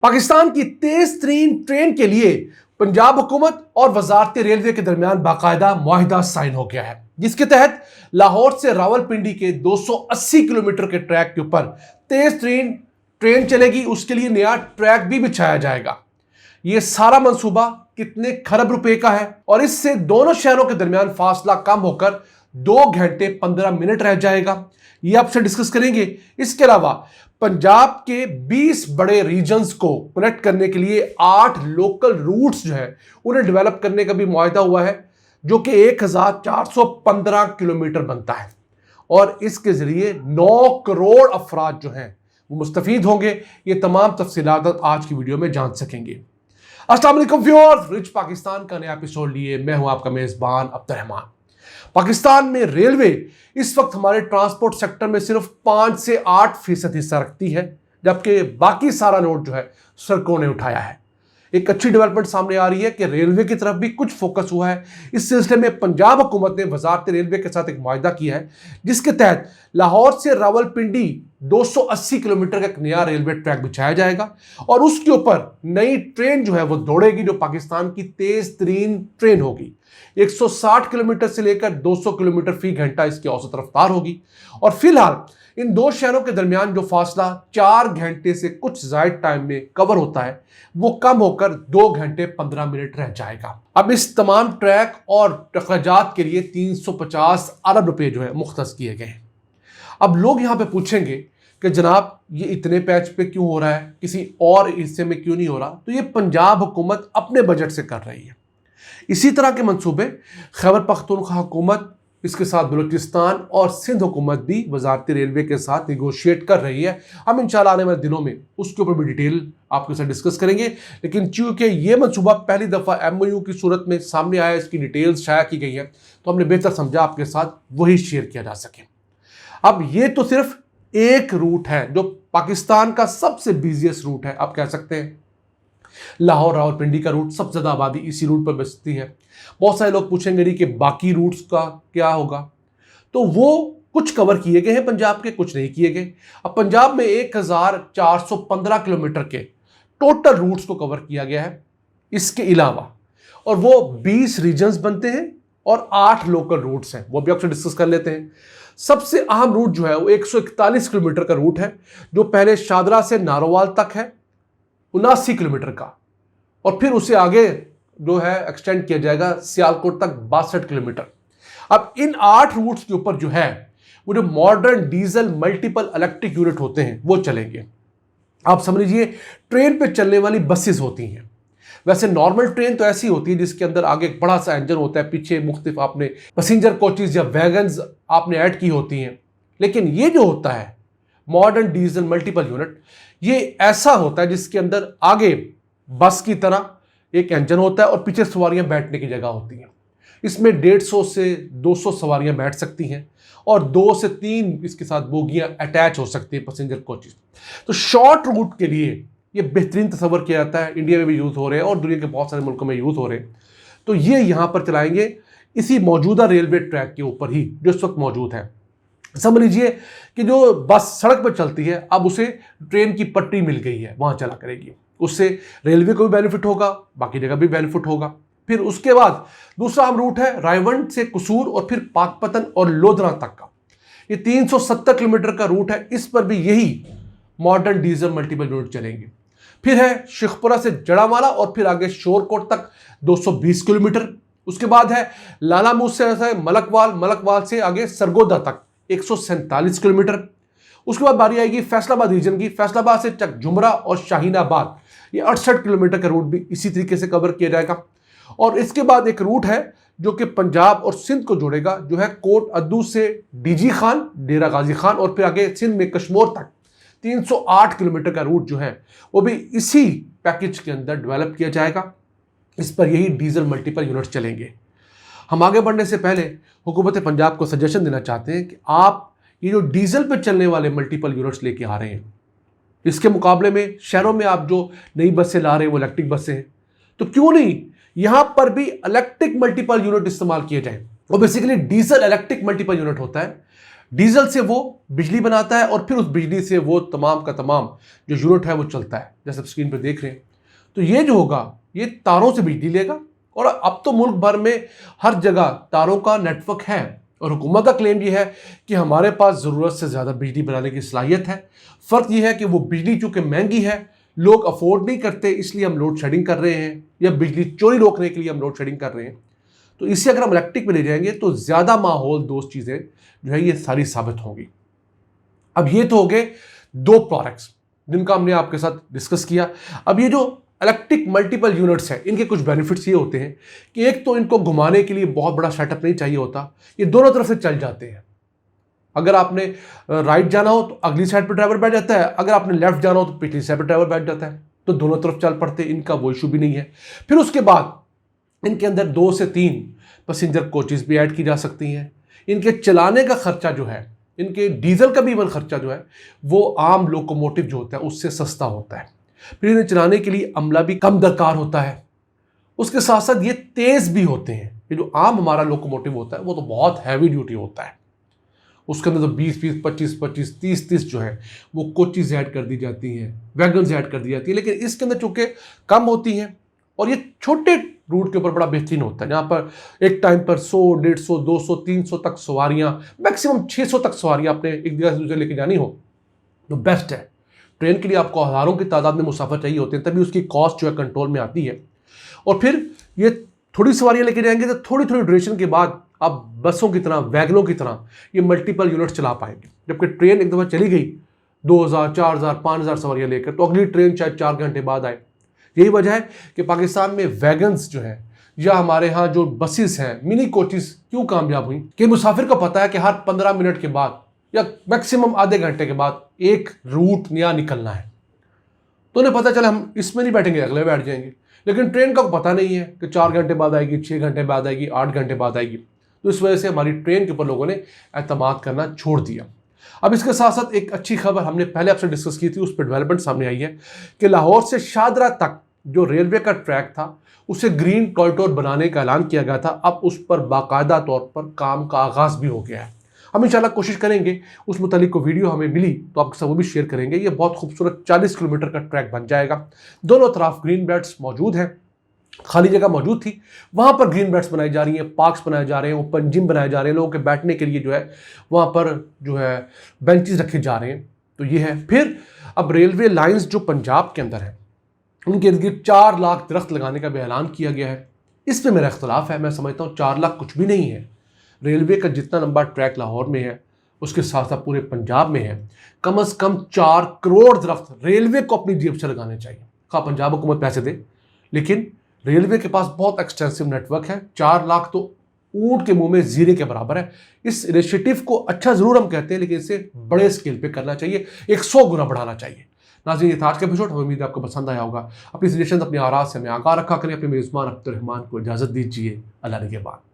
पाकिस्तान की तेज तरीन ट्रेन के लिए पंजाब हुकूमत और वजारत रेलवे के दरमियान बाकायदा मुआहिदा साइन हो गया है, जिसके तहत लाहौर से रावलपिंडी के 280 किलोमीटर के ट्रैक के ऊपर तेज तरीन ट्रेन चलेगी। उसके लिए नया ट्रैक भी बिछाया जाएगा। यह सारा मंसूबा कितने खरब रुपए का है और इससे दोनों शहरों के दरमियान फासला कम होकर 2 घंटे 15 मिनट रह जाएगा। ये आपसे डिस्कस करेंगे। इसके अलावा पंजाब के 20 बड़े रीजन्स को कनेक्ट करने के लिए 8 लोकल रूट्स जो है उन्हें डेवलप करने का भी मुआहिदा हुआ है, जो कि 1415 किलोमीटर बनता है और इसके जरिए 9 करोड़ अफराद जो हैं वो मुस्तफीद होंगे। ये तमाम तफसीलात आज की वीडियो में जान सकेंगे। अस्सलाम वालेकुम व्यूअर्स, रिच पाकिस्तान का नया एपिसोड लिए मैं हूं आपका मेजबान अब्दुर्रहमान। पाकिस्तान में रेलवे इस वक्त हमारे ट्रांसपोर्ट सेक्टर में सिर्फ 5 से 8% हिस्सा रखती है, जबकि बाकी सारा लोड जो है सड़कों ने उठाया है। एक अच्छी डेवलपमेंट सामने आ रही है कि रेलवे की तरफ भी कुछ फोकस हुआ है। इस सिलसिले में पंजाब हुकूमत ने वजारत रेलवे के साथ एक मुआहिदा किया है, जिसके तहत लाहौर से रावलपिंडी 280 किलोमीटर का एक नया रेलवे ट्रैक बिछाया जाएगा और उसके ऊपर नई ट्रेन जो है वो दौड़ेगी, जो पाकिस्तान की तेज तरीन ट्रेन होगी। 160 किलोमीटर से लेकर 200 किलोमीटर फी घंटा इसकी औसत रफ्तार होगी और फिलहाल इन दो शहरों के दरमियान जो फासला 4 घंटे से कुछ ज्यादा टाइम में कवर होता है वो कम होकर 2 घंटे 15 मिनट रह जाएगा। अब इस तमाम ट्रैक और अखराजात के लिए 350 अरब रुपए जो है मुख्तस किए गए हैं। अब लोग यहां पे पूछेंगे कि जनाब ये इतने पैच पे क्यों हो रहा है, किसी और हिस्से में क्यों नहीं हो रहा? तो ये पंजाब हुकूमत अपने बजट से कर रही है। इसी तरह के मंसूबे खैबर पख्तूनख्वा हुकूमत, इसके साथ बलूचिस्तान और सिंध हुकूमत भी वजारत रेलवे के साथ निगोशिएट कर रही है। हम इंशाल्लाह आने वाले दिनों में उसके ऊपर भी डिटेल आपके साथ डिस्कस करेंगे। लेकिन चूंकि ये मंसूबा पहली दफ़ा MOU की सूरत में सामने आया, इसकी डिटेल्स शाया की गई है, तो हमने बेहतर समझा आपके साथ वही शेयर किया जा सके। अब ये तो सिर्फ एक रूट है जो पाकिस्तान का सबसे बिजिएस्ट रूट है, आप कह सकते हैं। लाहौर रावलपिंडी का रूट, सबसे ज़्यादा आबादी इसी रूट पर बसती है। बहुत सारे लोग पूछेंगे नहीं कि बाकी रूट्स का क्या होगा, तो वो कुछ कवर किए गए हैं पंजाब के, कुछ नहीं किए गए। अब पंजाब में 1415 किलोमीटर के टोटल रूट्स को कवर किया गया है इसके अलावा, और वो 20 रीजन्स बनते हैं और 8 लोकल रूट्स हैं, वो भी आपसे डिस्कस कर लेते हैं। सबसे अहम रूट जो है वो 141 किलोमीटर का रूट है, जो पहले शादरा से नारोवाल तक है 79 किलोमीटर का, और फिर उसे आगे जो है एक्सटेंड किया जाएगा सियालकोट तक 62 किलोमीटर। अब इन 8 रूट्स के ऊपर जो है वो जो modern diesel multiple electric unit होते हैं वो चलेंगे। आप समझ लीजिए ट्रेन पे चलने वाली बसेस होती हैं। वैसे नॉर्मल ट्रेन तो ऐसी होती है जिसके अंदर आगे एक बड़ा सा इंजन होता है, पीछे मुख्तलिफ आपने पैसेंजर कोचेज या वैगन्स आपने ऐड की होती हैं। लेकिन ये जो होता है मॉडर्न डीजल मल्टीपल यूनिट, ये ऐसा होता है जिसके अंदर आगे बस की तरह एक इंजन होता है और पीछे सवारियां बैठने की जगह होती हैं। इसमें 150 से 200 सवारियां बैठ सकती हैं और 2 से 3 इसके साथ बोगियां अटैच हो सकती हैं पैसेंजर कोचेज। तो शॉर्ट रूट के लिए ये बेहतरीन तस्वर किया जाता है। इंडिया में भी यूज़ हो रहे हैं और दुनिया के बहुत सारे मुल्कों में यूज़ हो रहे हैं। तो ये यहाँ पर चलाएंगे इसी मौजूदा रेलवे ट्रैक के ऊपर ही जो इस वक्त मौजूद है। समझ लीजिए कि जो बस सड़क पर चलती है अब उसे ट्रेन की पटरी मिल गई है, वहां चला करेगी। उससे रेलवे को भी बेनिफिट होगा, बाकी जगह भी बेनिफिट होगा। फिर उसके बाद दूसरा हम रूट है रायवंड से कसूर और फिर पाकपतन और लोधरा तक का। ये 370 किलोमीटर का रूट है। इस पर भी यही मॉडर्न डीजल मल्टीपल यूनिट चलेंगे। फिर है शेखपुरा से जड़ावाला और फिर आगे शोरकोट तक 220 किलोमीटर। उसके बाद है लालामूस से मलकवाल, मलकवाल से आगे सरगोदा तक 147 किलोमीटर। उसके बाद बारी आएगी फैसलाबाद रीजन की। फैसलाबाद से चक जुमरा और शाहीनाबाद, ये 68 किलोमीटर का रूट भी इसी तरीके से कवर किया जाएगा। और इसके बाद एक रूट है जो कि पंजाब और सिंध को जोड़ेगा, जो है कोट अद्दू से DG खान, डेरा गाजी खान और फिर आगे सिंध में कश्मोर तक 308 किलोमीटर का रूट जो है वो भी इसी पैकेज के अंदर डेवलप किया जाएगा। इस पर यही डीजल मल्टीपल यूनिट चलेंगे। हम आगे बढ़ने से पहले हुकूमत पंजाब को सजेशन देना चाहते हैं कि आप ये जो डीजल पे चलने वाले मल्टीपल यूनिट्स लेके आ रहे हैं, इसके मुकाबले में शहरों में आप जो नई बसें ला रहे हैं वो इलेक्ट्रिक बसें हैं, तो क्यों नहीं यहां पर भी इलेक्ट्रिक मल्टीपल यूनिट इस्तेमाल किए जाए। वो basically diesel electric multiple unit होता है। डीजल से वो बिजली बनाता है और फिर उस बिजली से वो तमाम का तमाम जो यूनिट है वो चलता है, जैसे आप स्क्रीन पर देख रहे हैं। तो ये जो होगा ये तारों से बिजली लेगा और अब तो मुल्क भर में हर जगह तारों का नेटवर्क है और हुकूमत का क्लेम ये है कि हमारे पास ज़रूरत से ज़्यादा बिजली बनाने की सलाहियत है। फ़र्क ये है कि वो बिजली चूँकि महंगी है, लोग अफोर्ड नहीं करते, इसलिए हम लोड शेडिंग कर रहे हैं या बिजली चोरी रोकने के लिए हम लोड शेडिंग कर रहे हैं। तो इससे अगर हम इलेक्ट्रिक में ले जाएंगे तो ज़्यादा माहौल दोस्त चीज़ें जो है ये सारी साबित होंगी। अब ये तो हो गए दो प्रोडक्ट्स जिनका हमने आपके साथ डिस्कस किया। अब ये जो इलेक्ट्रिक मल्टीपल यूनिट्स हैं, इनके कुछ बेनिफिट्स ये होते हैं कि एक तो इनको घुमाने के लिए बहुत बड़ा सेटअप नहीं चाहिए होता, ये दोनों तरफ से चल जाते हैं। अगर आपने राइट जाना हो तो अगली साइड पर ड्राइवर बैठ जाता है, अगर आपने लेफ्ट जाना हो तो पिछली साइड पर ड्राइवर बैठ जाता है, तो दोनों तरफ चल पड़ते हैं, इनका वो इशू भी नहीं है। फिर उसके बाद इनके अंदर 2 से 3 पैसेंजर कोचेस भी ऐड की जा सकती हैं। इनके चलाने का खर्चा जो है, इनके डीजल का भी इवन खर्चा जो है वो आम लोकोमोटिव जो होता है उससे सस्ता होता है। फिर इन्हें चलाने के लिए अमला भी कम दरकार होता है। उसके साथ साथ ये तेज़ भी होते हैं। ये जो आम हमारा लोकोमोटिव होता है वो तो बहुत हैवी ड्यूटी होता है, उसके अंदर तो 20-20, 25-25, 30-30 जो है वो कोचेस ऐड कर दी जाती हैं, वैगन्स ऐड कर दी जाती है। लेकिन इसके अंदर चूँकि कम होती हैं और ये छोटे रूट के ऊपर बड़ा बेहतरीन होता है, जहाँ पर एक टाइम पर 100, 150, 200, 300 तक सवारियाँ, मैक्सिमम 600 तक सवारियाँ अपने एक जगह से दूसरे लेके जानी हो तो बेस्ट है। ट्रेन के लिए आपको हज़ारों की तादाद में मुसाफिर चाहिए होते हैं, तभी उसकी कॉस्ट जो है कंट्रोल में आती है। और फिर ये थोड़ी सवारियाँ लेके जाएंगे तो थोड़ी थोड़ी ड्यूरेशन के बाद आप बसों की तरह, वैगनों की तरह ये मल्टीपल यूनिट चला पाएंगे। जबकि ट्रेन एक दफ़ा चली गई 2000, 4000, 5000 सवारियाँ लेकर, तो अगली ट्रेन शायद 4 घंटे बाद आए। यही वजह है कि पाकिस्तान में वैगन्स जो है या हमारे यहाँ जो बसेस हैं, मिनी कोचेस क्यों कामयाब हुई कि मुसाफिर को पता है कि हर 15 मिनट के बाद या मैक्सिमम आधे घंटे के बाद एक रूट नया निकलना है, तो उन्हें पता चला हम इसमें नहीं बैठेंगे, अगले बैठ जाएंगे। लेकिन ट्रेन का पता नहीं है कि 4 घंटे बाद आएगी, 6 घंटे बाद आएगी, 8 घंटे बाद आएगी। तो इस वजह से हमारी ट्रेन के ऊपर लोगों ने एतमाद करना छोड़ दिया। अब इसके साथ साथ एक अच्छी खबर हमने पहले आपसे डिस्कस की थी, उस पर डेवलपमेंट सामने आई है कि लाहौर से शादरा तक जो रेलवे का ट्रैक था उसे ग्रीन कॉरिडोर बनाने का ऐलान किया गया था। अब उस पर बाकायदा तौर पर काम का आगाज़ भी हो गया है। हम इंशाल्लाह कोशिश करेंगे, उस मुतालिक को वीडियो हमें मिली तो आपके साथ वो भी शेयर करेंगे। ये बहुत खूबसूरत 40 किलोमीटर का ट्रैक बन जाएगा। दोनों तरफ ग्रीन बेल्ट्स मौजूद हैं, खाली जगह मौजूद थी, वहाँ पर ग्रीन बेल्ट्स बनाई जा रही हैं, पार्क्स बनाए जा रहे हैं, ओपन जिम बनाए जा रहे हैं, लोगों के बैठने के लिए जो है वहाँ पर जो है बेंचेस रखे जा रहे हैं। तो ये है। फिर अब रेलवे लाइन्स जो पंजाब के अंदर है उनके इर्द गिर्द 4 लाख दरख्त लगाने का भी ऐलान किया गया है। इस पर मेरा इख्तलाफ है, मैं समझता हूँ 4 लाख कुछ भी नहीं है। रेलवे का जितना लंबा ट्रैक लाहौर में है उसके साथ साथ पूरे पंजाब में है, कम से कम 4 करोड़ दरख्त रेलवे को अपनी जेब से लगाने चाहिए। हाँ, पंजाब हुकूमत पैसे दे, लेकिन रेलवे के पास बहुत एक्सटेंसिव नेटवर्क है। 4 लाख तो ऊंट के मुंह में जीरे के बराबर है। इस इनिशिएटिव को अच्छा ज़रूर हम कहते हैं, लेकिन इसे बड़े स्केल पे करना चाहिए, 100 गुना बढ़ाना चाहिए। नाज़रीन, ये था आज का एपिसोड। हमें उम्मीद है आपको पसंद आया होगा। अपनी सजेशन, अपनी आराज़ से हमें आगाह रखा करें। अपने मेज़बान अब्दुल रहमान को इजाज़त दीजिए। अल्लाह निगहबान।